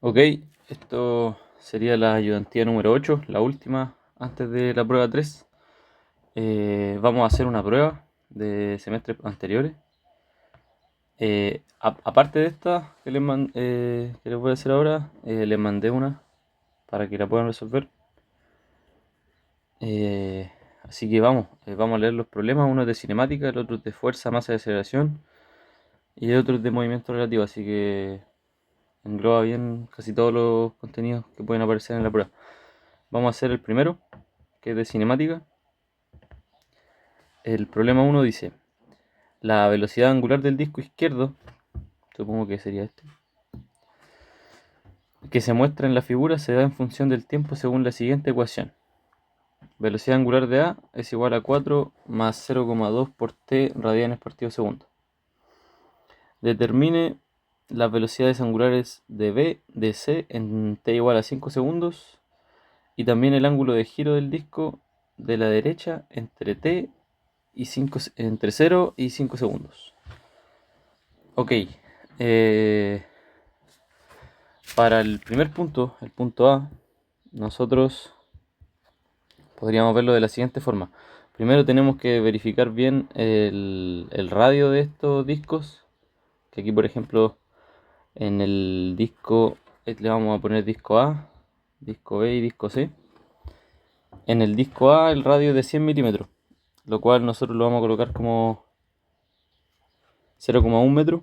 Ok, esto sería la ayudantía número 8, la última antes de la prueba 3. Vamos a hacer una prueba de semestres anteriores. Aparte de esta que les voy a hacer ahora, les mandé una para que la puedan resolver. Así que vamos a leer los problemas. Uno es de cinemática, el otro es de fuerza, masa y aceleración y el otro es de movimiento relativo. Así que engloba bien casi todos los contenidos que pueden aparecer en la prueba. Vamos a hacer el primero, que es de cinemática. El problema uno dice, la velocidad angular del disco izquierdo, supongo que sería este, que se muestra en la figura se da en función del tiempo según la siguiente ecuación. Velocidad angular de A es igual a 4 más 0,2 por t radianes partido segundo. Determine las velocidades angulares de B, de C en t igual a 5 segundos y también el ángulo de giro del disco de la derecha entre t y entre 0 y 5 segundos. Ok, para el primer punto, el punto A, nosotros podríamos verlo de la siguiente forma. Primero tenemos que verificar bien el radio de estos discos, que aquí por ejemplo en el disco le vamos a poner disco A, disco B y disco C. En el disco A el radio es de 100 milímetros, lo cual nosotros lo vamos a colocar como 0,1 metro.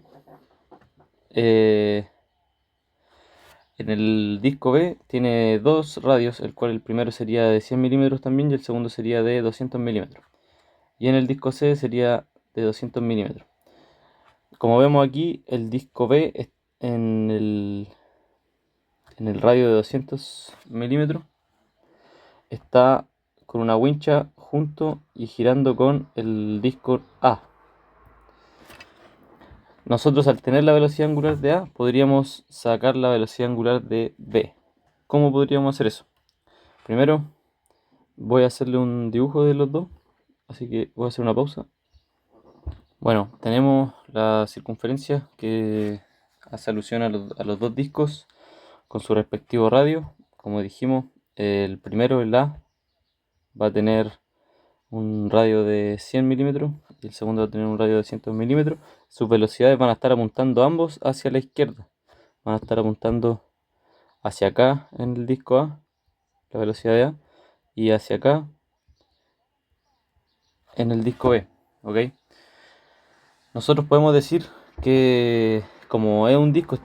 En el disco B tiene dos radios, el cual el primero sería de 100 milímetros también y el segundo sería de 200 milímetros. Y en el disco C sería de 200 milímetros. Como vemos aquí, el disco B en el radio de 200 milímetros está con una wincha junto y girando con el disco A. Nosotros al tener la velocidad angular de A podríamos sacar la velocidad angular de B. ¿Cómo podríamos hacer eso? Primero voy a hacerle un dibujo de los dos, así que voy a hacer una pausa. Bueno, tenemos la circunferencia que hace alusión a los dos discos con su respectivo radio. Como dijimos, el primero, el A, va a tener un radio de 100 milímetros y el segundo va a tener un radio de 200 milímetros. Sus velocidades van a estar apuntando ambos hacia la izquierda. Van a estar apuntando hacia acá en el disco A, la velocidad de A, y hacia acá en el disco B. ¿Ok? Nosotros podemos decir que como es un disco,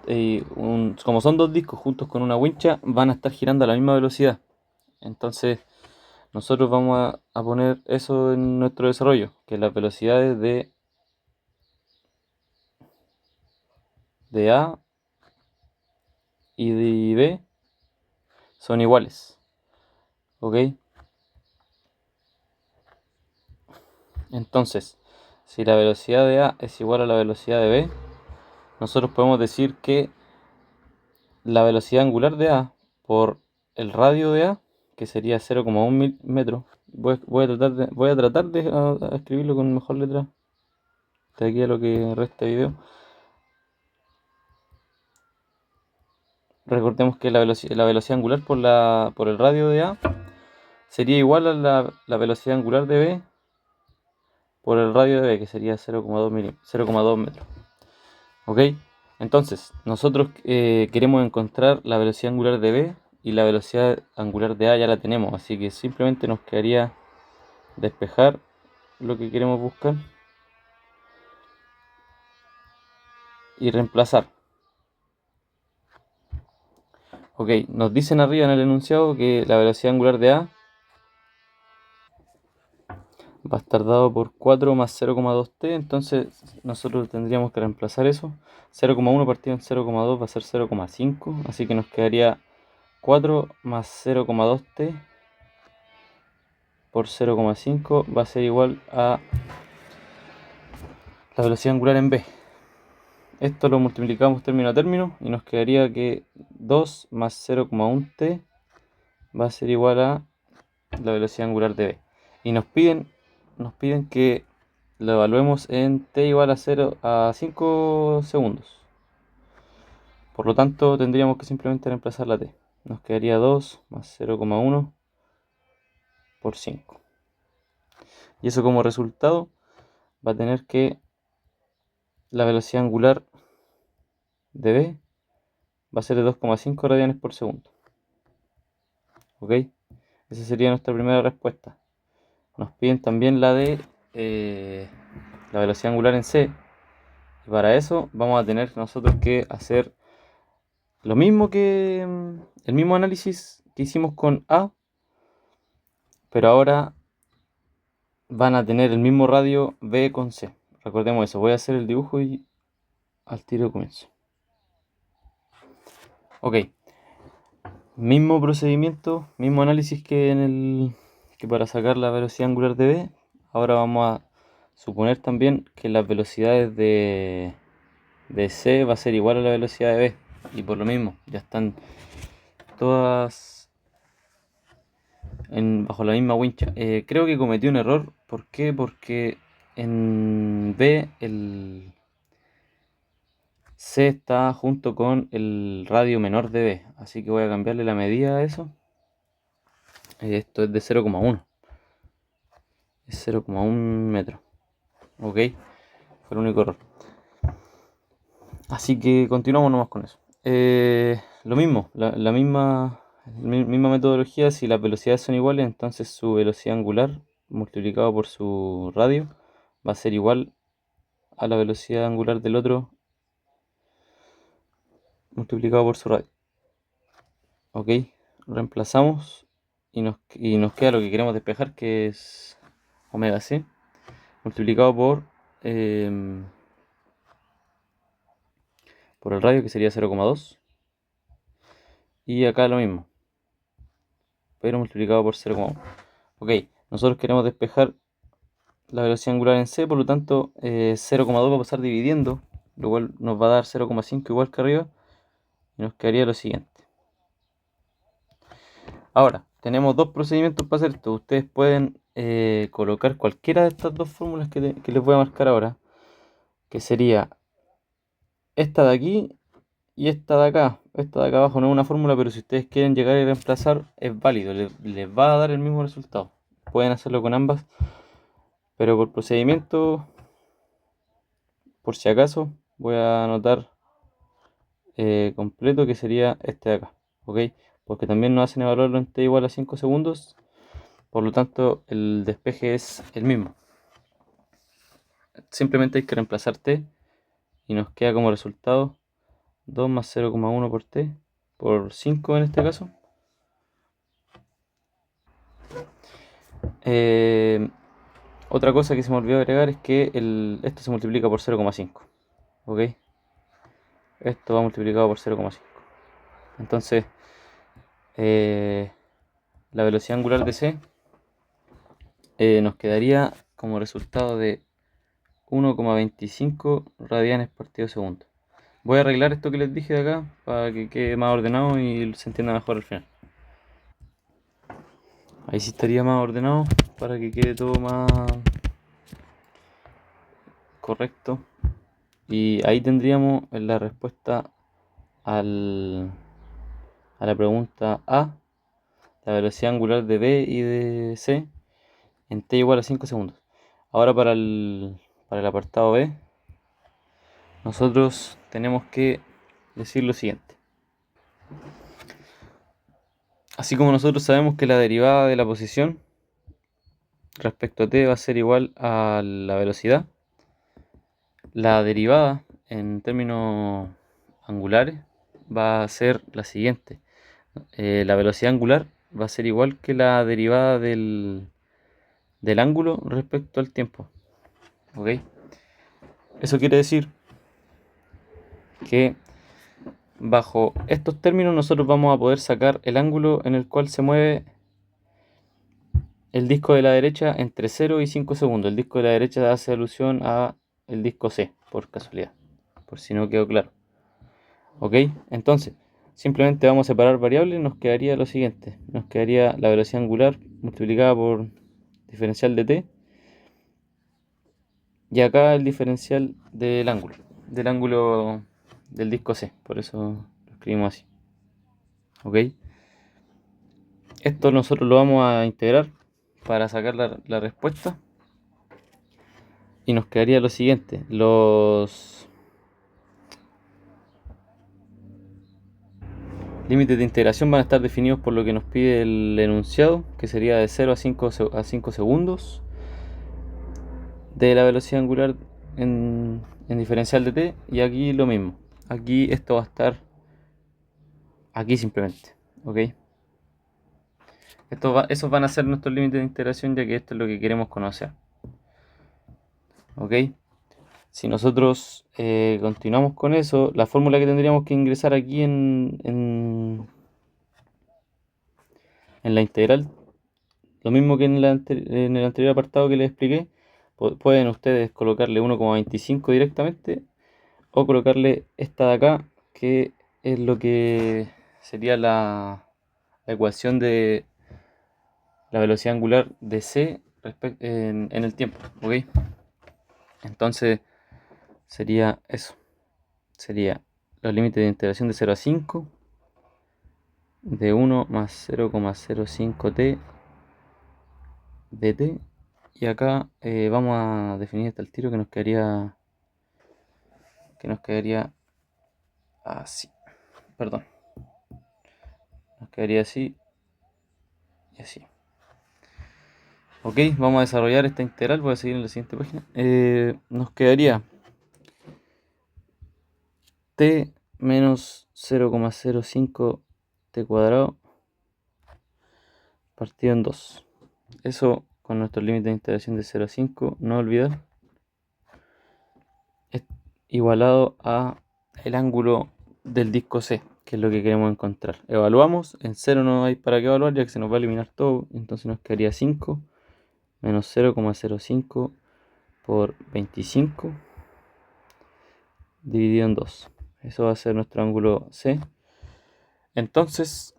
como son dos discos juntos con una wincha, van a estar girando a la misma velocidad. Entonces, nosotros vamos a poner eso en nuestro desarrollo, que las velocidades de A y de B son iguales. ¿Ok? Entonces, si la velocidad de A es igual a la velocidad de B, nosotros podemos decir que la velocidad angular de A por el radio de A, que sería 0,1 metro, voy a tratar de a escribirlo con mejor letra de aquí a lo que resta de video. Recordemos que la velocidad angular por el radio de A sería igual a la velocidad angular de B por el radio de B, que sería 0,2 metros. ¿Ok? Entonces, nosotros queremos encontrar la velocidad angular de B y la velocidad angular de A ya la tenemos, así que simplemente nos quedaría despejar lo que queremos buscar y reemplazar. Ok, nos dicen arriba en el enunciado que la velocidad angular de A va a estar dado por 4 más 0,2t, entonces nosotros tendríamos que reemplazar eso. 0,1 partido en 0,2 va a ser 0,5, así que nos quedaría 4 más 0,2t por 0,5 va a ser igual a la velocidad angular en B. Esto lo multiplicamos término a término y nos quedaría que 2 más 0,1t va a ser igual a la velocidad angular de B. Y nos piden que lo evaluemos en t igual a 0 a 5 segundos. Por lo tanto, tendríamos que simplemente reemplazar la t. Nos quedaría 2 más 0,1 por 5. Y eso como resultado va a tener que la velocidad angular de b va a ser de 2,5 radianes por segundo. ¿Ok? Esa sería nuestra primera respuesta. Nos piden también la de la velocidad angular en c. Y para eso vamos a tener nosotros que hacer lo mismo que el mismo análisis que hicimos con A, pero ahora van a tener el mismo radio B con C. Recordemos eso. Voy a hacer el dibujo y al tiro comienzo. Ok. Mismo procedimiento, mismo análisis que para sacar la velocidad angular de B. Ahora vamos a suponer también que las velocidades de C va a ser igual a la velocidad de B. Y por lo mismo, ya están todas bajo la misma wincha. Creo que cometí un error. ¿Por qué? Porque en B el C está junto con el radio menor de B. Así que voy a cambiarle la medida a eso. Esto es de 0,1. Es 0,1 metro. Ok. Fue el único error. Así que continuamos nomás con eso. Lo mismo, la misma metodología. Si las velocidades son iguales, entonces su velocidad angular multiplicado por su radio va a ser igual a la velocidad angular del otro multiplicado por su radio. Ok, reemplazamos y nos queda lo que queremos despejar, que es omega c multiplicado por el radio, que sería 0,2. Y acá lo mismo, pero multiplicado por 0,1. Ok, nosotros queremos despejar la velocidad angular en c, por lo tanto 0,2 va a pasar dividiendo, lo cual nos va a dar 0,5 igual que arriba, y nos quedaría lo siguiente. Ahora, tenemos dos procedimientos para hacer esto. Ustedes pueden colocar cualquiera de estas dos fórmulas que les voy a marcar ahora, que sería esta de aquí y esta de acá. Esta de acá abajo no es una fórmula, pero si ustedes quieren llegar y reemplazar, es válido, les va a dar el mismo resultado. Pueden hacerlo con ambas, pero por procedimiento, por si acaso, voy a anotar completo, que sería este de acá, ¿ok? Porque también nos hacen evaluarlo en t igual a 5 segundos, por lo tanto el despeje es el mismo. Simplemente hay que reemplazar t y nos queda como resultado 2 más 0,1 por t por 5 en este caso. Otra cosa que se me olvidó agregar es que esto se multiplica por 0,5. ¿Ok? Esto va multiplicado por 0,5. Entonces, la velocidad angular de c nos quedaría como resultado de 1,25 radianes partido segundo. Voy a arreglar esto que les dije de acá para que quede más ordenado y se entienda mejor al final. Ahí sí estaría más ordenado para que quede todo más correcto. Y ahí tendríamos la respuesta a la pregunta A, la velocidad angular de B y de C en t igual a 5 segundos. Ahora para el apartado B, nosotros tenemos que decir lo siguiente. Así como nosotros sabemos que la derivada de la posición respecto a t va a ser igual a la velocidad, la derivada en términos angulares va a ser la siguiente. La velocidad angular va a ser igual que la derivada del ángulo respecto al tiempo. ¿Ok? Eso quiere decir que bajo estos términos nosotros vamos a poder sacar el ángulo en el cual se mueve el disco de la derecha entre 0 y 5 segundos. El disco de la derecha hace alusión a el disco C, por casualidad, por si no quedó claro. ¿Ok? Entonces, simplemente vamos a separar variables y nos quedaría lo siguiente. Nos quedaría la velocidad angular multiplicada por diferencial de t. Y acá el diferencial del ángulo del disco C, por eso lo escribimos así. ¿Ok? Esto nosotros lo vamos a integrar para sacar la respuesta. Y nos quedaría lo siguiente. Los límites de integración van a estar definidos por lo que nos pide el enunciado, que sería de 0 a 5 segundos de la velocidad angular en diferencial de t. Y aquí lo mismo. Aquí esto va a estar aquí simplemente. ¿Ok? Esos van a ser nuestros límites de integración, ya que esto es lo que queremos conocer. ¿Ok? Si nosotros continuamos con eso, la fórmula que tendríamos que ingresar aquí en la integral, lo mismo que en el anterior apartado que les expliqué, pueden ustedes colocarle 1,25 directamente o colocarle esta de acá, que es lo que sería la ecuación de la velocidad angular de c en el tiempo. ¿Ok? Entonces sería eso. Sería los límites de integración de 0 a 5 de 1 más 0,05t dt. Y acá vamos a definir hasta el tiro que nos quedaría así. Perdón. Nos quedaría así y así. Ok, vamos a desarrollar esta integral. Voy a seguir en la siguiente página. Nos quedaría t menos 0,05 t cuadrado partido en 2. Eso con nuestro límite de integración de 0 a 5, no olvidar, es igualado a el ángulo del disco C, que es lo que queremos encontrar. Evaluamos, en 0 no hay para qué evaluar, ya que se nos va a eliminar todo, entonces nos quedaría 5 menos 0,05 por 25 dividido en 2. Eso va a ser nuestro ángulo C. Entonces,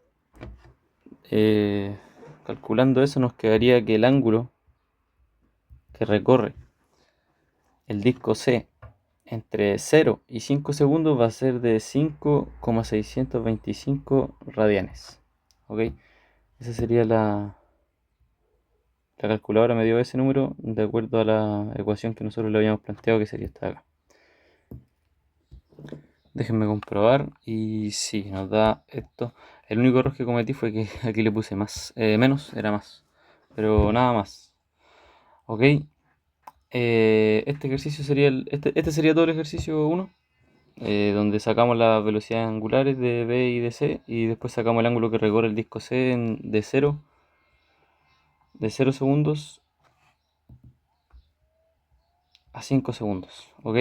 calculando eso, nos quedaría que el ángulo que recorre el disco C entre 0 y 5 segundos va a ser de 5,625 radianes. ¿Ok? Esa sería la calculadora, me dio ese número de acuerdo a la ecuación que nosotros le habíamos planteado, que sería esta de acá. Déjenme comprobar. Y sí, nos da esto. El único error que cometí fue que aquí le puse más. Menos era más. Pero nada más. Ok. Este ejercicio sería este sería todo el ejercicio 1. Donde sacamos las velocidades angulares de B y de C. Y después sacamos el ángulo que recorre el disco C de 0 segundos a 5 segundos. Ok.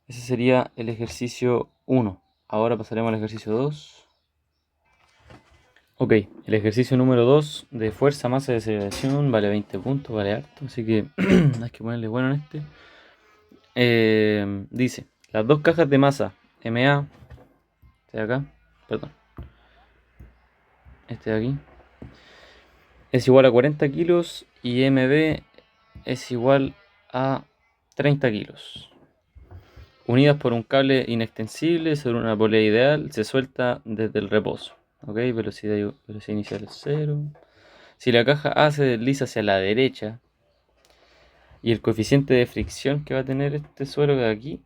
Ese sería el ejercicio 1. Ahora pasaremos al ejercicio 2. Ok, el ejercicio número 2 de fuerza, masa y aceleración vale 20 puntos, vale harto, así que hay que ponerle bueno en este. Dice, las dos cajas de masa MA, este de acá, perdón, este de aquí, es igual a 40 kilos y MB es igual a 30 kilos. Unidas por un cable inextensible sobre una polea ideal, se suelta desde el reposo. Ok, velocidad inicial es 0. Si la caja A se desliza hacia la derecha y el coeficiente de fricción que va a tener este suelo de aquí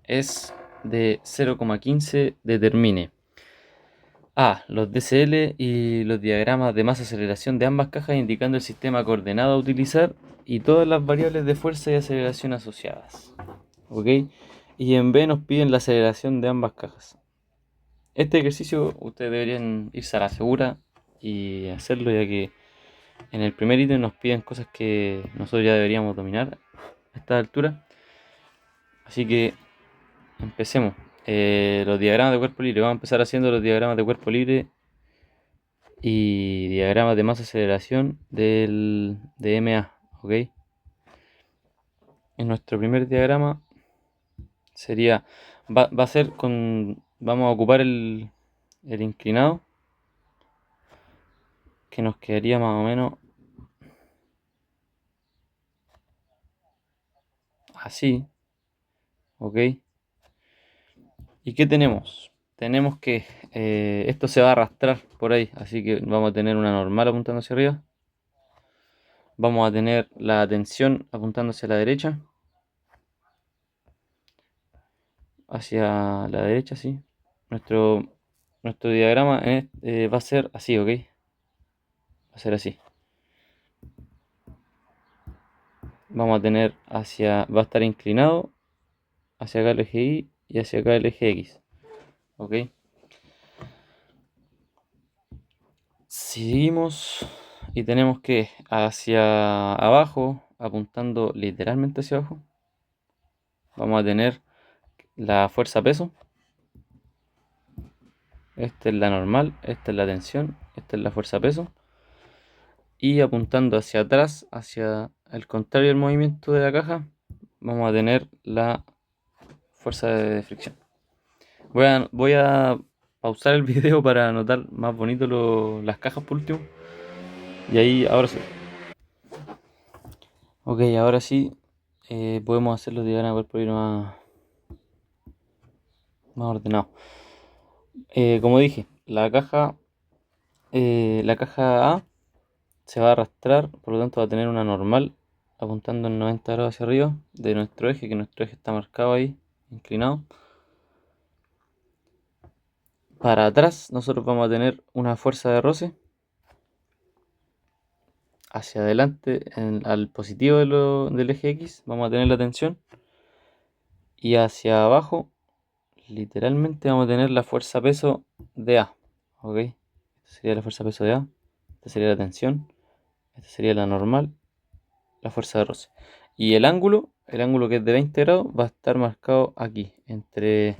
es de 0,15, determine A. Los DCL y los diagramas de masa-aceleración de ambas cajas indicando el sistema coordenado a utilizar y todas las variables de fuerza y aceleración asociadas. ¿Ok? Y en B nos piden la aceleración de ambas cajas. Este ejercicio ustedes deberían irse a la segura y hacerlo, ya que en el primer ítem nos piden cosas que nosotros ya deberíamos dominar a esta altura. Así que empecemos. Los diagramas de cuerpo libre. Vamos a empezar haciendo los diagramas de cuerpo libre y diagramas de masa aceleración de MA. ¿Ok? En nuestro primer diagrama sería, va a ser vamos a ocupar el inclinado, que nos quedaría más o menos así. ¿Ok? ¿Y qué tenemos? Tenemos que esto se va a arrastrar por ahí, así que vamos a tener una normal apuntando hacia arriba. Vamos a tener la tensión apuntando hacia la derecha. Hacia la derecha, sí. Nuestro, nuestro diagrama va a ser así, ¿ok? Va a ser así. Vamos a tener va a estar inclinado hacia acá el eje Y y hacia acá el eje X, ¿ok? Seguimos y tenemos que hacia abajo, apuntando literalmente hacia abajo, vamos a tener la fuerza peso. Esta es la normal, esta es la tensión, esta es la fuerza peso. Y apuntando hacia atrás, hacia el contrario del movimiento de la caja, vamos a tener la fuerza de fricción. Voy a pausar el video para anotar más bonito las cajas por último. Y ahí, ahora sí. Ok, ahora sí podemos hacer los diagramas de cuerpo más ordenados. Como dije, la caja A se va a arrastrar, por lo tanto va a tener una normal apuntando en 90 grados hacia arriba de nuestro eje, que nuestro eje está marcado ahí, inclinado. Para atrás nosotros vamos a tener una fuerza de roce. Hacia adelante, al positivo del eje X, vamos a tener la tensión. Y hacia abajo, literalmente vamos a tener la fuerza peso de A. ¿Ok? Esta sería la fuerza peso de A. Esta sería la tensión. Esta sería la normal, la fuerza de roce. Y el ángulo que es de 20 grados, va a estar marcado aquí, entre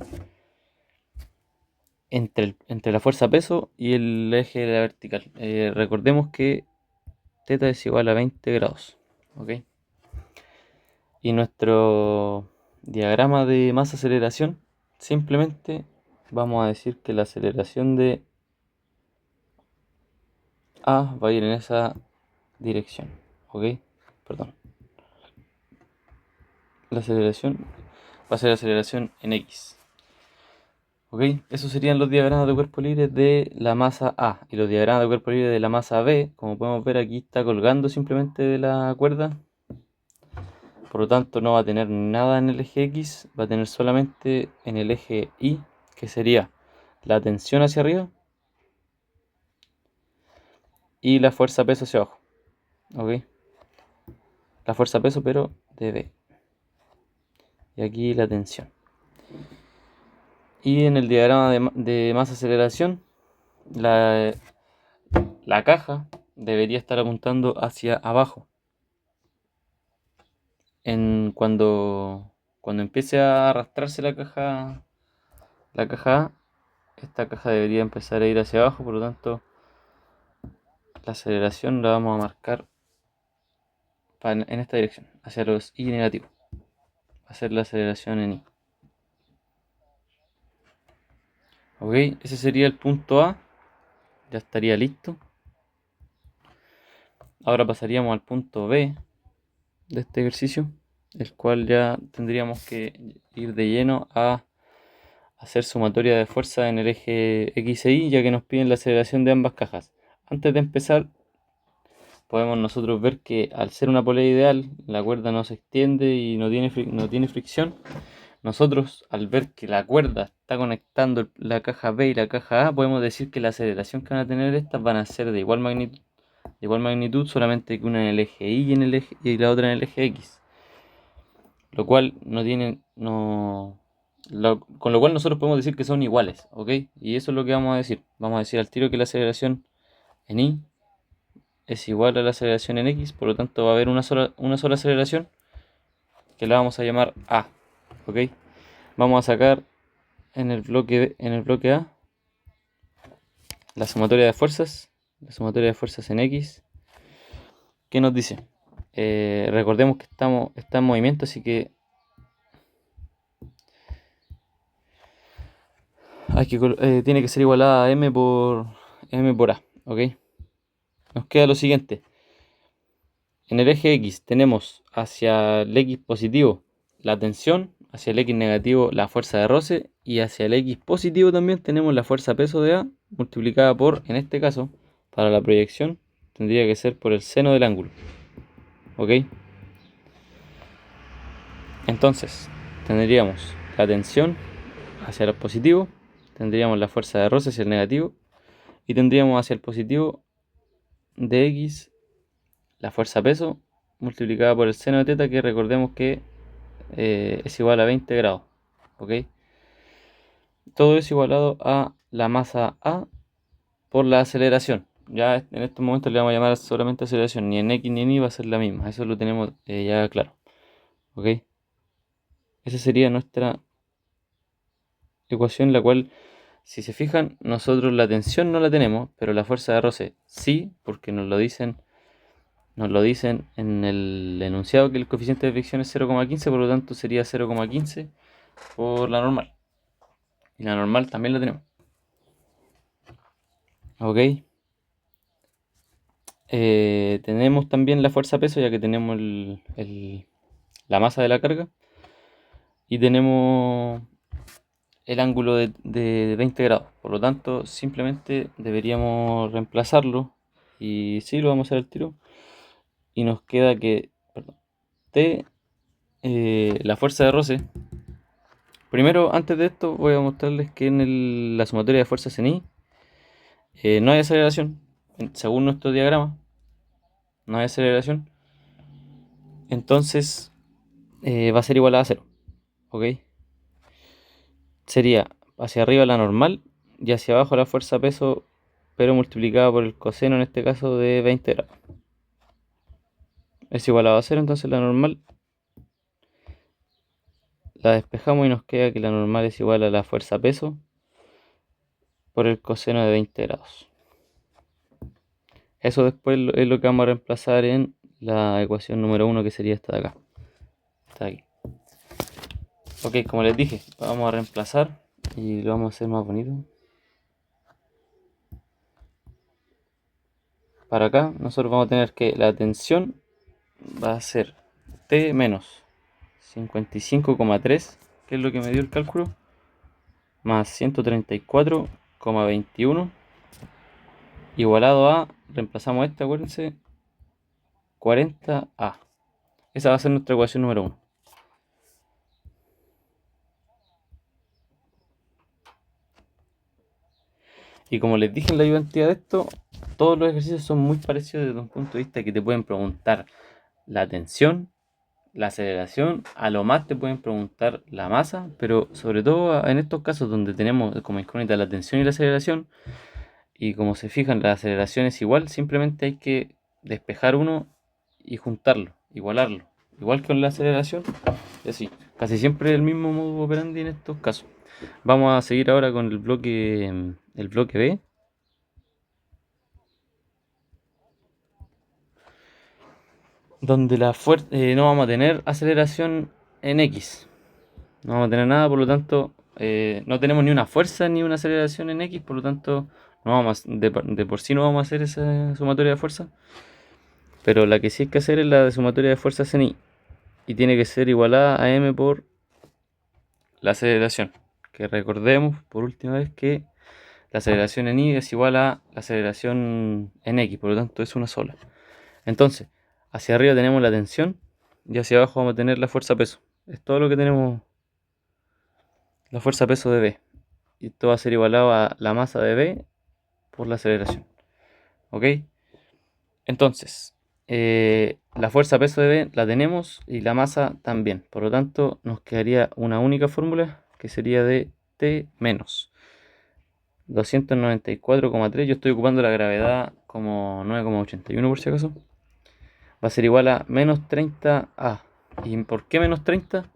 la fuerza peso y el eje de la vertical. Recordemos que θ es igual a 20 grados. ¿Ok? Y nuestro diagrama de masa-aceleración, simplemente vamos a decir que la aceleración de A va a ir en esa dirección. ¿Ok? Perdón. La aceleración va a ser la aceleración en X. ¿Ok? Esos serían los diagramas de cuerpo libre de la masa A. Y los diagramas de cuerpo libre de la masa B, como podemos ver aquí, está colgando simplemente de la cuerda. Por lo tanto, no va a tener nada en el eje X, va a tener solamente en el eje Y, que sería la tensión hacia arriba y la fuerza peso hacia abajo. ¿Ok? La fuerza peso, pero de B. Y aquí la tensión. Y en el diagrama de masa aceleración, la, la caja debería estar apuntando hacia abajo. Cuando empiece a arrastrarse la caja A, esta caja debería empezar a ir hacia abajo, por lo tanto la aceleración la vamos a marcar en esta dirección, hacia los Y negativos. Va a ser la aceleración en Y. Ok, ese sería el punto A. Ya estaría listo. Ahora pasaríamos al punto B de este ejercicio, el cual ya tendríamos que ir de lleno a hacer sumatoria de fuerza en el eje X e Y, ya que nos piden la aceleración de ambas cajas. Antes de empezar, podemos nosotros ver que al ser una polea ideal, la cuerda no se extiende y no tiene fricción. Nosotros, al ver que la cuerda está conectando la caja B y la caja A, podemos decir que la aceleración que van a tener estas van a ser de igual magnitud, solamente que una en el eje Y y la otra en el eje X. Lo cual no tienen, no, con lo cual nosotros podemos decir que son iguales, ¿ok? Y eso es lo que vamos a decir. Vamos a decir al tiro que la aceleración en Y es igual a la aceleración en X, por lo tanto va a haber una sola aceleración que la vamos a llamar A, ¿ok? Vamos a sacar en el bloque A la sumatoria de fuerzas en X. ¿Qué nos dice? Recordemos que está en movimiento, así que tiene que ser igualada a M por A, ¿ok? Nos queda lo siguiente. En el eje X tenemos hacia el X positivo la tensión hacia el X negativo la fuerza de roce, y hacia el X positivo también tenemos la fuerza peso de A multiplicada por, en este caso, para la proyección, tendría que ser por el seno del ángulo. ¿Ok? Entonces, tendríamos la tensión hacia el positivo, tendríamos la fuerza de roce hacia el negativo, y tendríamos hacia el positivo de X la fuerza peso multiplicada por el seno de teta, que recordemos que es igual a 20 grados. ¿Ok? Todo es igualado a la masa A por la aceleración. Ya en estos momentos le vamos a llamar solamente aceleración, ni en X ni en Y va a ser la misma, eso lo tenemos ya claro. ¿Ok? Esa sería nuestra ecuación, la cual, si se fijan, nosotros la tensión no la tenemos, pero la fuerza de roce sí, porque nos lo dicen en el enunciado que el coeficiente de fricción es 0,15, por lo tanto sería 0,15 por la normal. Y la normal también la tenemos. ¿Ok? Tenemos también la fuerza peso, ya que tenemos la masa de la carga. Y tenemos el ángulo de 20 grados. Por lo tanto, simplemente deberíamos reemplazarlo. Y sí, lo vamos a hacer al tiro. Y nos queda que, perdón, T, la fuerza de roce. Primero, antes de esto, voy a mostrarles que en la sumatoria de fuerzas en I no hay aceleración. Según nuestro diagrama, no hay aceleración. Entonces, va a ser igual a cero. ¿Ok? Sería hacia arriba la normal y hacia abajo la fuerza peso, pero multiplicada por el coseno, en este caso de 20 grados. Es igual a 0, entonces la normal la despejamos y nos queda que la normal es igual a la fuerza peso por el coseno de 20 grados. Eso después es lo que vamos a reemplazar en la ecuación número 1, que sería esta de acá. Esta de aquí. Ok, como les dije, vamos a reemplazar y lo vamos a hacer más bonito. Para acá nosotros vamos a tener que la tensión va a ser T menos 55,3, que es lo que me dio el cálculo, más 134,21, igualado a, reemplazamos este, acuérdense, 40A. Esa va a ser nuestra ecuación número 1. Y como les dije en la ayudantía de esto, todos los ejercicios son muy parecidos desde un punto de vista que te pueden preguntar la tensión, la aceleración, a lo más te pueden preguntar la masa, pero sobre todo en estos casos donde tenemos como incógnita la tensión y la aceleración, y como se fijan la aceleración es igual, simplemente hay que despejar uno y juntarlo, igualarlo, igual que con la aceleración, y así. Casi siempre el mismo modo operandi en estos casos. Vamos a seguir ahora con el bloque B. Donde no vamos a tener aceleración en X. No vamos a tener nada, por lo tanto, no tenemos ni una fuerza ni una aceleración en X, por lo tanto, no vamos de por sí no vamos a hacer esa sumatoria de fuerza. Pero la que sí hay que hacer es la de sumatoria de fuerzas en Y. Y tiene que ser igualada a M por la aceleración. Que recordemos por última vez que la aceleración en Y es igual a la aceleración en X, por lo tanto es una sola. Entonces, hacia arriba tenemos la tensión y hacia abajo vamos a tener la fuerza peso. Es todo lo que tenemos, la fuerza peso de B. Y esto va a ser igualado a la masa de B por la aceleración. ¿Ok? Entonces, la fuerza peso de B la tenemos y la masa también. Por lo tanto, nos quedaría una única fórmula que sería de T menos 294,3. Yo estoy ocupando la gravedad como 9,81 por si acaso. Va a ser igual a menos 30A. ¿Y por qué menos 30?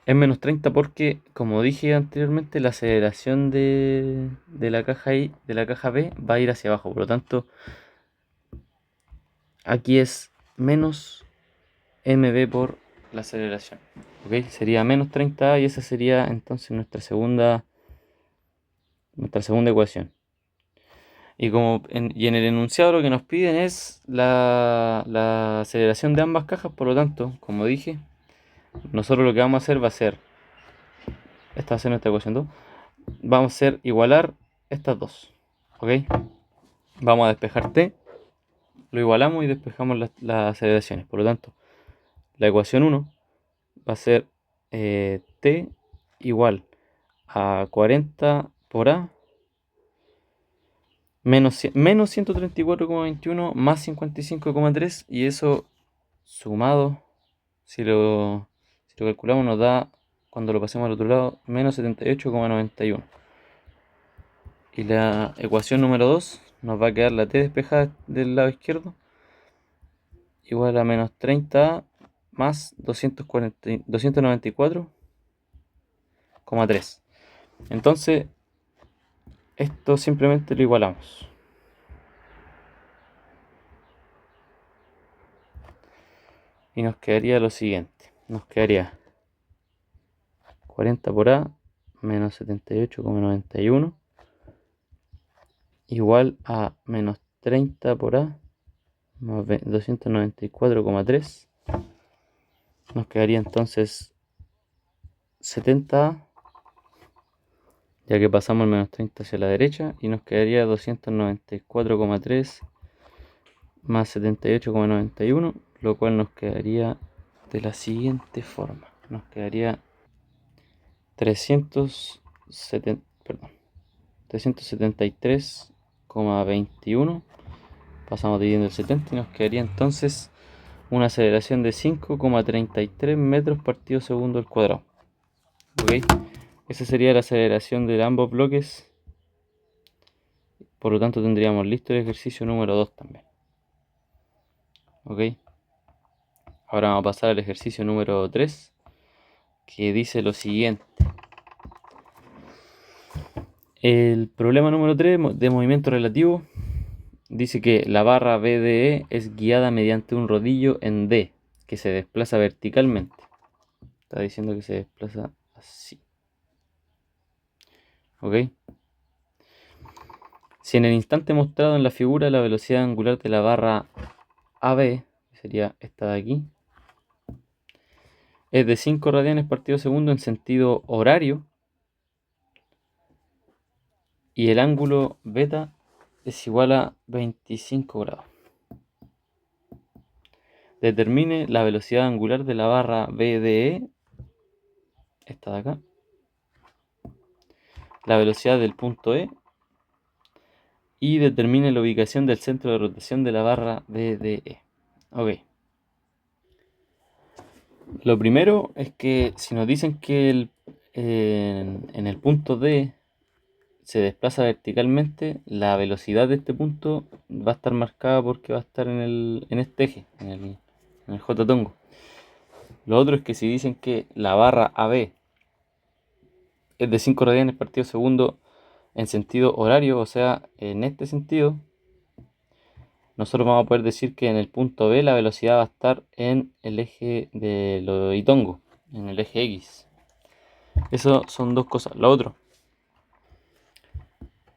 Es menos 30 porque, como dije anteriormente, la aceleración de la caja I, de la caja B, va a ir hacia abajo. Por lo tanto, aquí es menos mb por la aceleración. ¿Ok? Sería menos 30A y esa sería entonces nuestra segunda ecuación. Y en el enunciado lo que nos piden es la aceleración de ambas cajas, por lo tanto, como dije, nosotros lo que vamos a hacer va a ser, esta va a ser nuestra ecuación 2, vamos a hacer igualar estas dos, ¿ok? Vamos a despejar t, lo igualamos y despejamos las aceleraciones, por lo tanto, la ecuación 1 va a ser t igual a 40 por a menos 134,21 más 55,3, y eso sumado, si lo calculamos, nos da, cuando lo pasemos al otro lado, menos 78,91. Y la ecuación número 2 nos va a quedar la t despejada del lado izquierdo igual a menos 30 más 294,3. Entonces, esto simplemente lo igualamos. Y nos quedaría lo siguiente. Nos quedaría 40 por a menos 78,91 igual a menos 30 por a más 294,3. Nos quedaría entonces 70, ya que pasamos el menos 30 hacia la derecha, y nos quedaría 294,3 más 78,91, lo cual nos quedaría de la siguiente forma. Nos quedaría 373,21. Pasamos dividiendo el 70 y nos quedaría entonces una aceleración de 5,33 metros partido segundo al cuadrado. ¿Ok? Esa sería la aceleración de ambos bloques. Por lo tanto, tendríamos listo el ejercicio número 2 también. ¿Ok? Ahora vamos a pasar al ejercicio número 3, que dice lo siguiente. El problema número 3 de movimiento relativo dice que la barra BDE es guiada mediante un rodillo en D, que se desplaza verticalmente. Está diciendo que se desplaza así. ¿Ok? Si en el instante mostrado en la figura la velocidad angular de la barra AB, que sería esta de aquí, es de 5 radianes partido segundo en sentido horario, y el ángulo beta es igual a 25 grados. Determine la velocidad angular de la barra BDE, esta de acá, la velocidad del punto E, y determine la ubicación del centro de rotación de la barra BDE. Ok. Lo primero es que si nos dicen que en el punto D se desplaza verticalmente, la velocidad de este punto va a estar marcada porque va a estar en este eje, en el J-tongo. Lo otro es que si dicen que la barra AB es de 5 radianes partido segundo en sentido horario, o sea, en este sentido, nosotros vamos a poder decir que en el punto B la velocidad va a estar en el eje de lo y-tongo, en el eje X. Eso son dos cosas. Lo otro,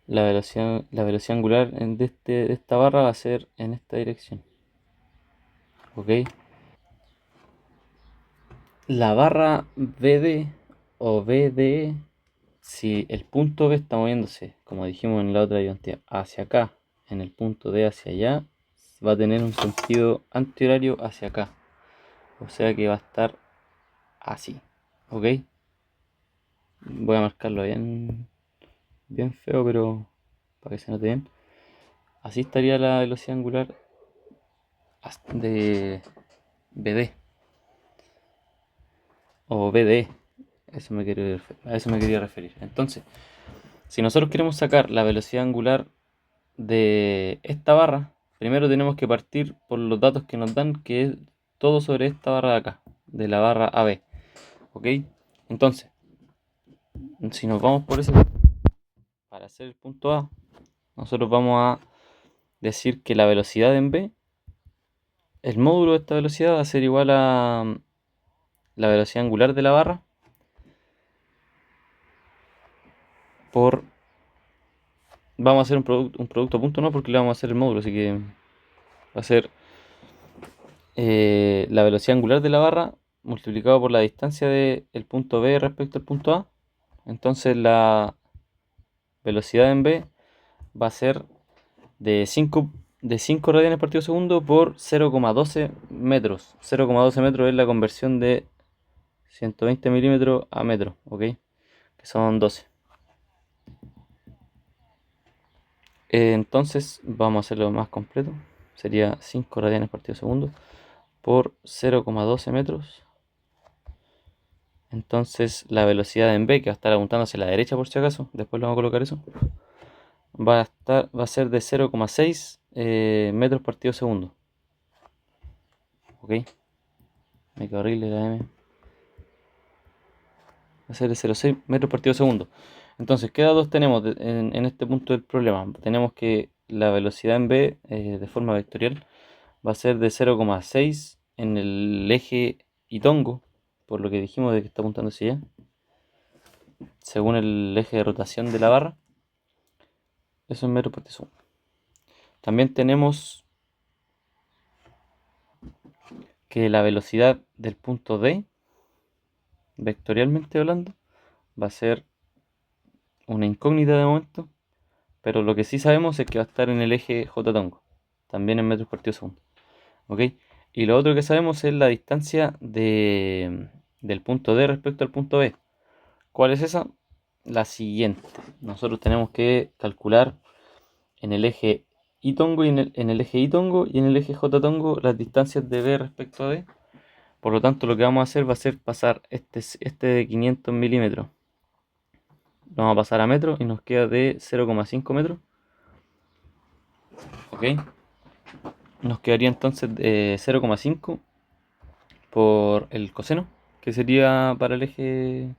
la velocidad angular de esta barra va a ser en esta dirección. ¿Ok? La barra BD o BDE, si el punto B está moviéndose, como dijimos en la otra diapositiva, hacia acá, en el punto D hacia allá, va a tener un sentido antihorario hacia acá. O sea que va a estar así. ¿Ok? Voy a marcarlo bien, bien feo, pero para que se note bien. Así estaría la velocidad angular de BD o BDE. A eso me quería referir. Entonces, si nosotros queremos sacar la velocidad angular de esta barra, primero tenemos que partir por los datos que nos dan, que es todo sobre esta barra de acá, de la barra AB. ¿Ok? Entonces, si nos vamos por ese, para hacer el punto A, nosotros vamos a decir que la velocidad en B, el módulo de esta velocidad va a ser igual a la velocidad angular de la barra por vamos a hacer un producto punto no, porque le vamos a hacer el módulo, así que va a ser la velocidad angular de la barra multiplicado por la distancia del punto B respecto al punto A. Entonces la velocidad en B va a ser de 5 radianes por segundo por 0,12 metros. 0,12 metros es la conversión de 120 milímetros a metro, ¿ok? Que son 12. Entonces vamos a hacerlo más completo. Sería 5 radianes por segundo por 0,12 metros. Entonces la velocidad en B, que va a estar apuntando hacia la derecha por si acaso, después lo vamos a colocar eso, va a ser de 0,6 metros por segundo. ¿Ok? Me quedó horrible la M. Va a ser de 0,6 metros por segundo. Entonces, ¿qué datos tenemos en este punto del problema? Tenemos que la velocidad en B, de forma vectorial, va a ser de 0,6 en el eje Itongo, por lo que dijimos de que está apuntando hacia allá, según el eje de rotación de la barra. Eso es metros por segundo. También tenemos que la velocidad del punto D, vectorialmente hablando, va a ser una incógnita de momento, pero lo que sí sabemos es que va a estar en el eje J-tongo, también en metros por segundo. ¿Ok? Y lo otro que sabemos es la distancia del punto D respecto al punto B. ¿Cuál es esa? La siguiente. Nosotros tenemos que calcular en el eje Y-tongo y en el eje Y-tongo y en el eje J-tongo las distancias de B respecto a D. Por lo tanto, lo que vamos a hacer va a ser pasar este de 500 milímetros. Lo vamos a pasar a metros y nos queda de 0,5 metros. ¿Ok? Nos quedaría entonces de 0,5 por el coseno, que sería para el eje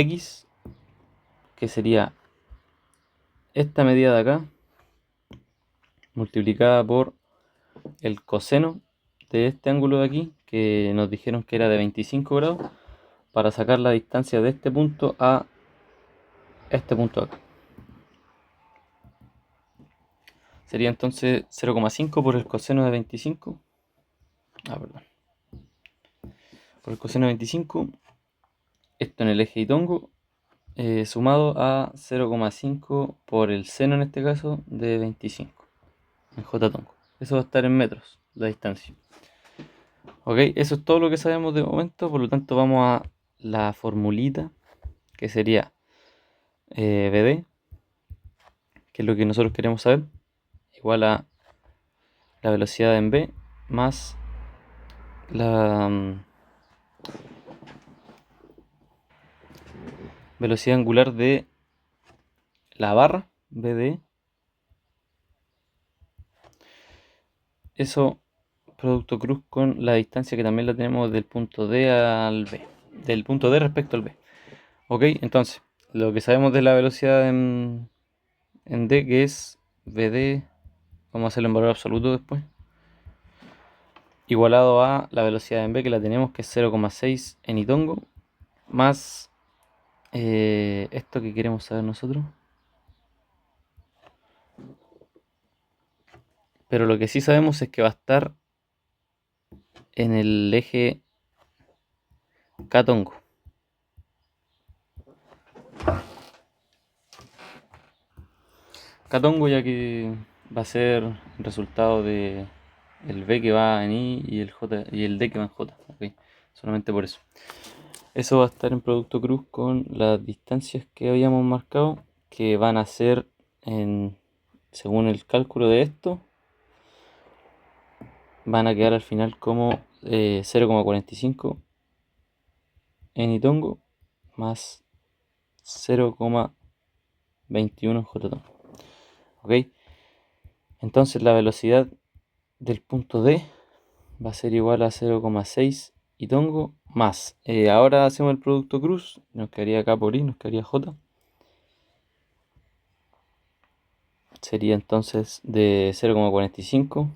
X, que sería esta medida de acá multiplicada por el coseno de este ángulo de aquí, que nos dijeron que era de 25 grados, para sacar la distancia de este punto a este punto de acá. Sería entonces 0,5 por el coseno de 25. Perdón. Por el coseno de 25, esto en el eje Itongo, sumado a 0,5 por el seno en este caso de 25 en J-tongo. Eso va a estar en metros, la distancia. Ok, eso es todo lo que sabemos de momento, por lo tanto vamos a la formulita, que sería BD, que es lo que nosotros queremos saber, igual a la velocidad en B más la velocidad angular de la barra, BD. Eso, producto cruz con la distancia que también la tenemos del punto D al B, del punto D respecto al B. Ok, entonces, lo que sabemos de la velocidad en D, que es BD, vamos a hacerlo en valor absoluto después, igualado a la velocidad en B, que la tenemos, que es 0,6 en Itongo, más esto que queremos saber nosotros. Pero lo que sí sabemos es que va a estar en el eje K-tongo. K-tongo, ya que va a ser el resultado de el B que va en I y el J y el D que va en J. Okay. Solamente por eso. Eso va a estar en producto cruz con las distancias que habíamos marcado, que van a ser, según el cálculo de esto, van a quedar al final como 0,45 en Itongo más 0,21 en J-tongo. ¿Ok? Entonces la velocidad del punto D va a ser igual a 0,6 Itongo más. Ahora hacemos el producto cruz, nos quedaría acá por I, nos quedaría J. Sería entonces de 0,45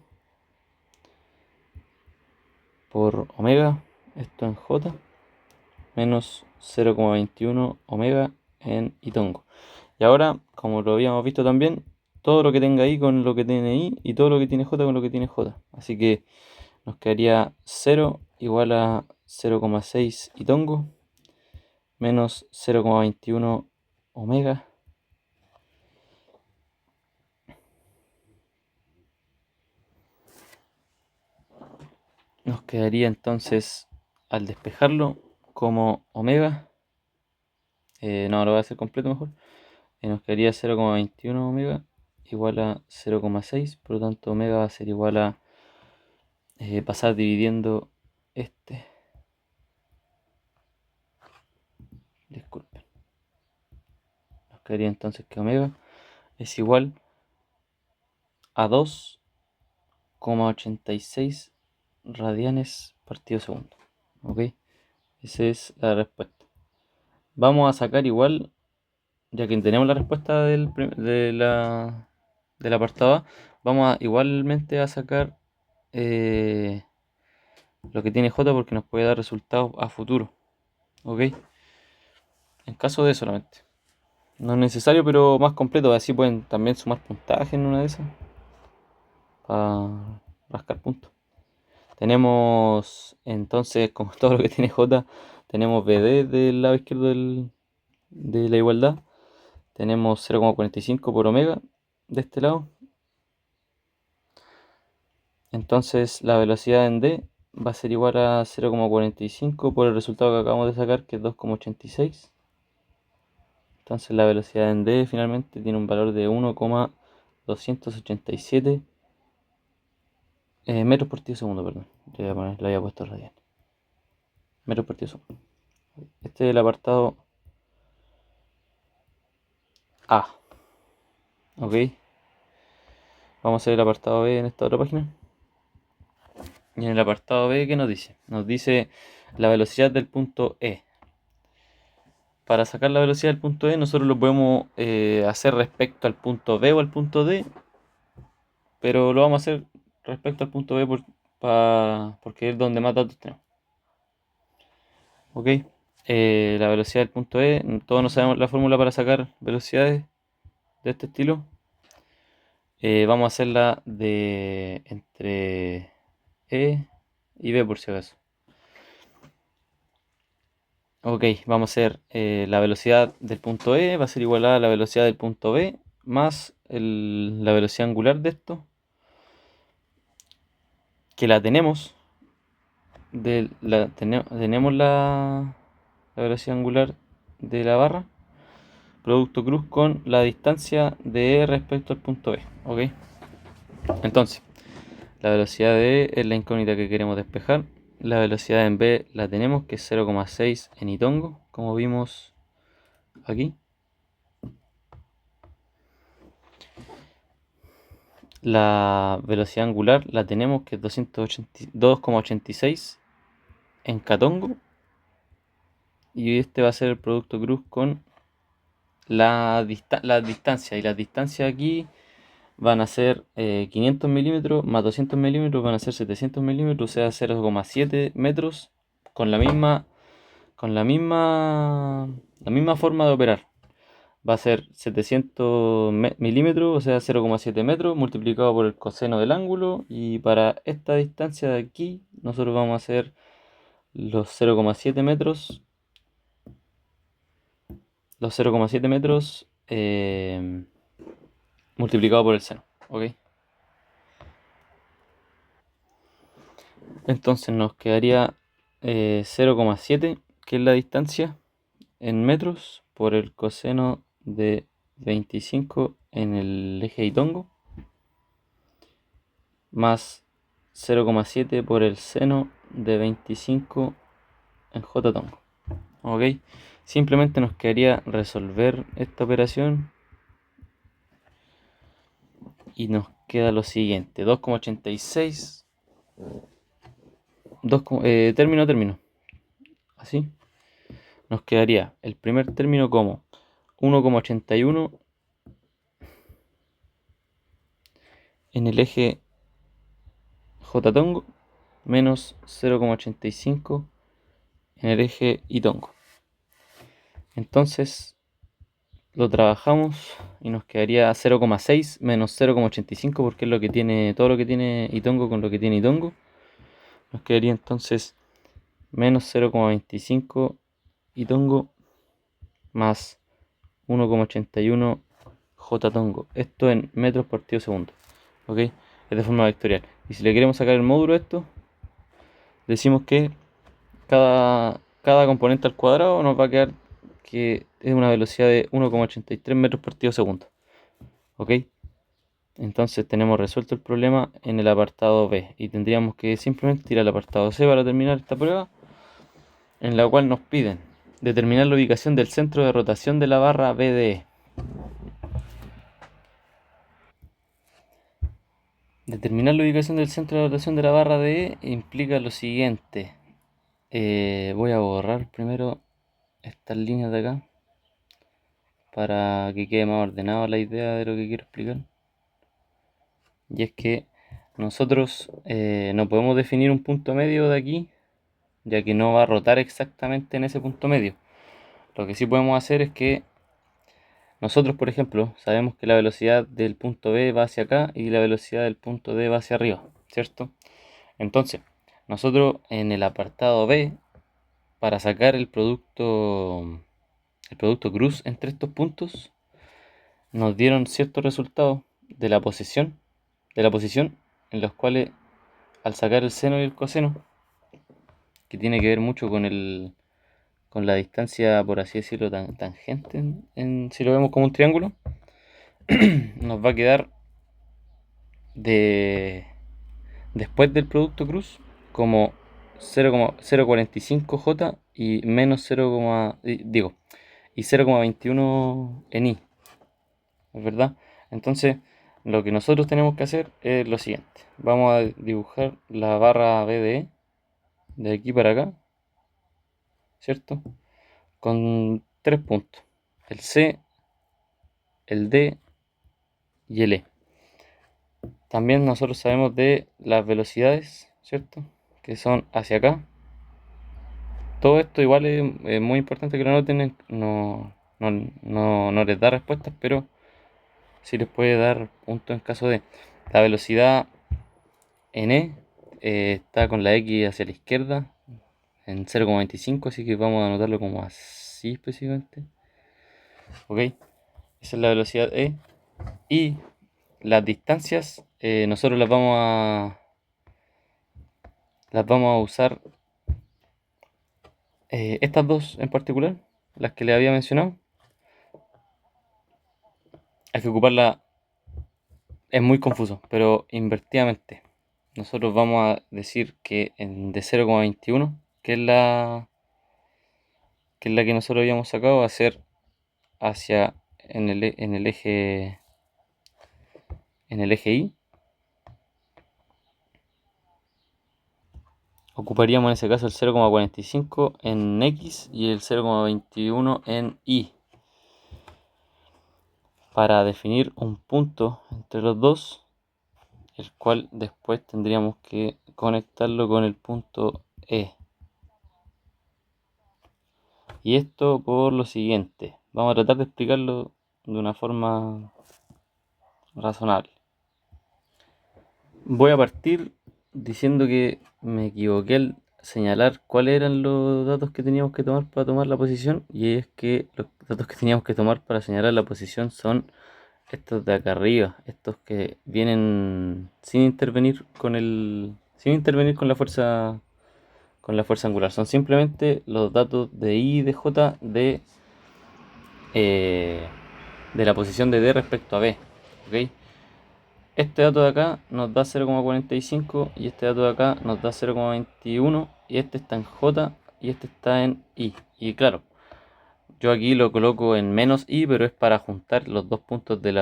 por omega, esto en J, menos 0,21 omega en Itongo. Y ahora, como lo habíamos visto también, todo lo que tenga I con lo que tiene I y todo lo que tiene J con lo que tiene J. Así que nos quedaría 0 igual a 0,6 Itongo menos 0,21 omega. Nos quedaría entonces, al despejarlo, como omega. No, lo voy a hacer completo mejor. Nos quedaría 0,21 omega igual a 0,6. Por lo tanto, omega va a ser igual a pasar dividiendo este. Disculpen. Nos quedaría entonces que omega es igual a 2,86 radianes partido segundo. ¿Ok? Esa es la respuesta. Vamos a sacar igual, ya que tenemos la respuesta del apartado A, vamos a igualmente a sacar lo que tiene J porque nos puede dar resultados a futuro. ¿Ok? En caso de solamente. No es necesario, pero más completo. Así pueden también sumar puntaje en una de esas. Para rascar puntos. Tenemos entonces, como todo lo que tiene J, tenemos BD del lado izquierdo de la igualdad. Tenemos 0,45 por omega de este lado. Entonces la velocidad en D va a ser igual a 0,45 por el resultado que acabamos de sacar, que es 2,86. Entonces la velocidad en D finalmente tiene un valor de 1,287 metros por segundo, perdón. Le había puesto radian. Metros por segundo. Este es el apartado A. Ok. Vamos a ver el apartado B en esta otra página. Y en el apartado B, ¿qué nos dice? Nos dice la velocidad del punto E. Para sacar la velocidad del punto E, nosotros lo podemos hacer respecto al punto B o al punto D, pero lo vamos a hacer respecto al punto B porque es donde más datos tenemos. Ok, la velocidad del punto E, todos no sabemos la fórmula para sacar velocidades de este estilo. Vamos a hacerla de entre E y B por si acaso. Ok, vamos a hacer la velocidad del punto E va a ser igual a la velocidad del punto B más la velocidad angular de esto, que la tenemos. Tenemos la velocidad angular de la barra, producto cruz con la distancia de E respecto al punto B. Ok, entonces la velocidad de E es la incógnita que queremos despejar. La velocidad en B la tenemos, que es 0,6 en Itongo, como vimos aquí. La velocidad angular la tenemos, que es 2,86 en Catongo. Y este va a ser el producto cruz con la distancia. Y las distancias aquí van a ser 500 milímetros más 200 milímetros, van a ser 700 milímetros, o sea 0,7 metros con la misma forma de operar. Va a ser 700 milímetros, o sea 0,7 metros, multiplicado por el coseno del ángulo. Y para esta distancia de aquí, nosotros vamos a hacer los 0,7 metros. Los 0,7 metros multiplicado por el seno. ¿Ok? Entonces nos quedaría 0,7, que es la distancia en metros, por el coseno de 25 en el eje Itongo, más 0,7 por el seno de 25 en J Tongo. ¿Ok? Simplemente nos quedaría resolver esta operación y nos queda lo siguiente: 2,86, término a término. Así nos quedaría el primer término como 1,81 en el eje J Tongo menos 0,85 en el eje Y Tongo. Entonces lo trabajamos y nos quedaría 0,6 menos 0,85 porque es lo que tiene todo lo que tiene Itongo con lo que tiene Itongo. Nos quedaría entonces menos 0,25 Itongo más 1,81 J Tongo. Esto en metros partido segundo. ¿Ok? Es de forma vectorial. Y si le queremos sacar el módulo a esto, decimos que cada componente al cuadrado nos va a quedar que es una velocidad de 1,83 metros partido segundo. ¿Ok? Entonces tenemos resuelto el problema en el apartado B y tendríamos que simplemente ir al apartado C para terminar esta prueba, en la cual nos piden determinar la ubicación del centro de rotación de la barra BDE. Determinar la ubicación del centro de rotación de la barra BDE implica lo siguiente. Voy a borrar primero estas líneas de acá para que quede más ordenada la idea de lo que quiero explicar. Y es que nosotros no podemos definir un punto medio de aquí, ya que no va a rotar exactamente en ese punto medio. Lo que sí podemos hacer es que nosotros, por ejemplo, sabemos que la velocidad del punto B va hacia acá y la velocidad del punto D va hacia arriba, ¿cierto? Entonces, nosotros en el apartado B, para sacar el producto cruz entre estos puntos, nos dieron ciertos resultados de la posición, en los cuales al sacar el seno y el coseno, que tiene que ver mucho con la distancia, por así decirlo, tangente, si lo vemos como un triángulo, nos va a quedar después del producto cruz como 0,045 J y menos 0, y 0,21 en I, ¿es verdad? Entonces, lo que nosotros tenemos que hacer es lo siguiente. Vamos a dibujar la barra BDE de aquí para acá, ¿cierto? Con tres puntos: el C, el D y el E. También nosotros sabemos de las velocidades, ¿cierto? Que son hacia acá. Todo esto igual es muy importante que lo noten, no les da respuestas, pero sí les puede dar puntos en caso de. La velocidad en E está con la X hacia la izquierda en 0,25, así que vamos a anotarlo como así específicamente. Ok, esa es la velocidad E. Y las distancias nosotros las vamos a usar, estas dos en particular, las que le había mencionado. Hay que ocuparla, es muy confuso, pero invertidamente. Nosotros vamos a decir que de 0,21, que es la que nosotros habíamos sacado, va a ser hacia en el eje Y. Ocuparíamos en ese caso el 0,45 en X y el 0,21 en Y para definir un punto entre los dos, el cual después tendríamos que conectarlo con el punto E. Y esto por lo siguiente. Vamos a tratar de explicarlo de una forma razonable. Voy a partir diciendo que me equivoqué al señalar cuáles eran los datos que teníamos que tomar para tomar la posición, y es que los datos que teníamos que tomar para señalar la posición son estos de acá arriba, estos que vienen sin intervenir con la fuerza angular. Son simplemente los datos de I y de J eh, de la posición de D respecto a B. ¿Ok? Este dato de acá nos da 0,45 y este dato de acá nos da 0,21, y este está en J y este está en I. Y claro, yo aquí lo coloco en menos I, pero es para juntar los dos puntos del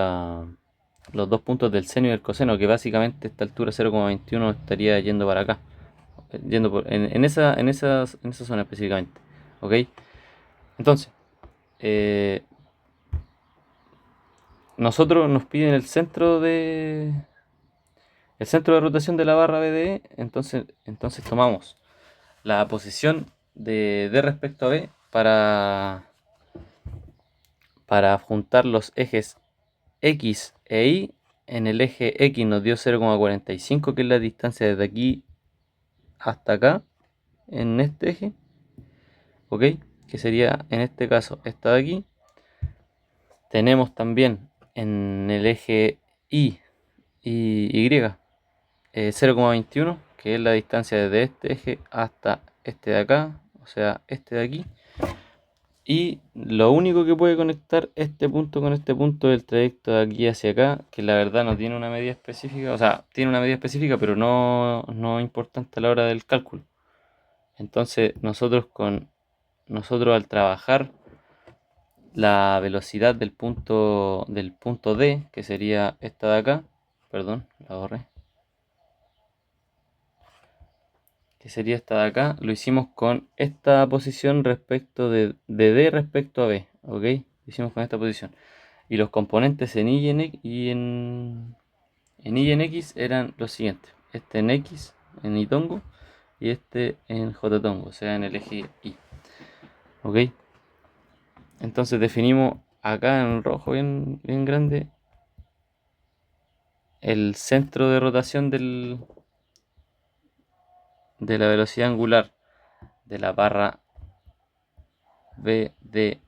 seno y del coseno, que básicamente a esta altura 0,21 estaría yendo para acá, yendo en esa zona específicamente. ¿Ok? Entonces, nosotros nos piden el centro de rotación de la barra BDE. Entonces tomamos la posición de D respecto a B para juntar los ejes X e Y, en el eje X nos dio 0,45, que es la distancia desde aquí hasta acá, en este eje, ¿ok? Que sería en este caso esta de aquí. Tenemos también en el eje Y, 0,21, que es la distancia desde este eje hasta este de acá, o sea, este de aquí. Y lo único que puede conectar este punto con este punto es el trayecto de aquí hacia acá, que la verdad no tiene una medida específica, o sea, tiene una medida específica, pero no importante a la hora del cálculo. Entonces, nosotros al trabajar la velocidad del punto D, que sería esta de acá, perdón, la borré, que sería esta de acá, lo hicimos con esta posición respecto de D respecto a B, ¿ok? Lo hicimos con esta posición. Y los componentes en Y y en X eran los siguientes. Este en X, en Y tongo, y este en J tongo, o sea, en el eje Y. ¿Ok? Entonces definimos acá en rojo bien grande el centro de rotación de la velocidad angular de la barra BDE.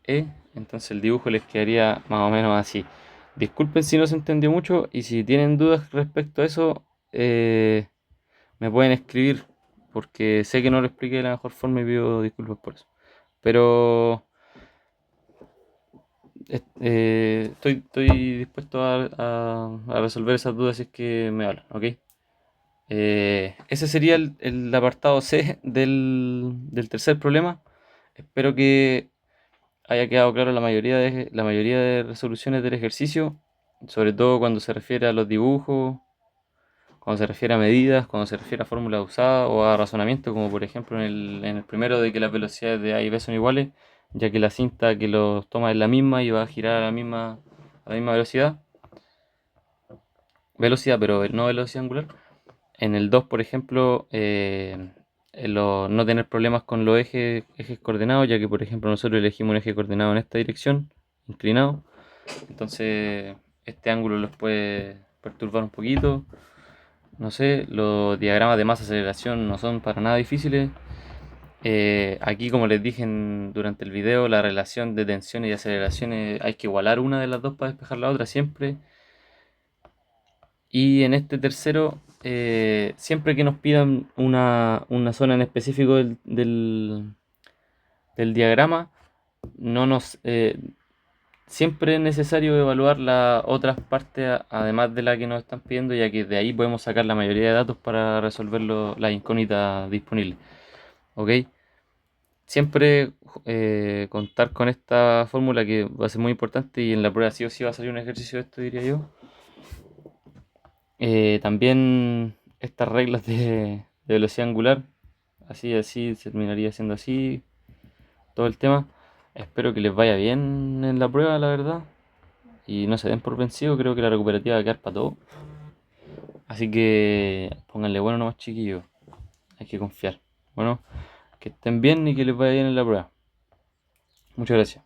Entonces el dibujo les quedaría más o menos así. Disculpen si no se entendió mucho y si tienen dudas respecto a eso, me pueden escribir porque sé que no lo expliqué de la mejor forma y pido disculpas por eso. Pero estoy dispuesto a resolver esas dudas si es que me hablan, ¿ok? Ese sería el apartado C del tercer problema. Espero que haya quedado claro la mayoría de resoluciones del ejercicio, sobre todo cuando se refiere a los dibujos, cuando se refiere a medidas, cuando se refiere a fórmulas usadas o a razonamiento, como por ejemplo en el primero de que las velocidades de A y B son iguales, ya que la cinta que los toma es la misma y va a girar a la misma velocidad, pero no velocidad angular. En el 2, por ejemplo, no tener problemas con los ejes coordenados, ya que por ejemplo nosotros elegimos un eje coordenado en esta dirección, inclinado. Entonces este ángulo los puede perturbar un poquito. No sé, los diagramas de masa-aceleración no son para nada difíciles. Aquí, como les dije durante el video, la relación de tensiones y aceleraciones hay que igualar una de las dos para despejar la otra siempre. Y en este tercero, siempre que nos pidan una zona en específico del diagrama, no nos, siempre es necesario evaluar las otras partes además de la que nos están pidiendo, ya que de ahí podemos sacar la mayoría de datos para resolver las incógnitas disponibles. ¿Ok? Siempre contar con esta fórmula que va a ser muy importante y en la prueba sí o sí va a salir un ejercicio de esto, diría yo. También estas reglas de velocidad angular, así, se terminaría siendo así todo el tema. Espero que les vaya bien en la prueba, la verdad. Y no se den por vencido, creo que la recuperativa va a quedar para todo. Así que pónganle bueno nomás, chiquillos. Hay que confiar. Bueno, que estén bien y que les vaya bien en la prueba. Muchas gracias.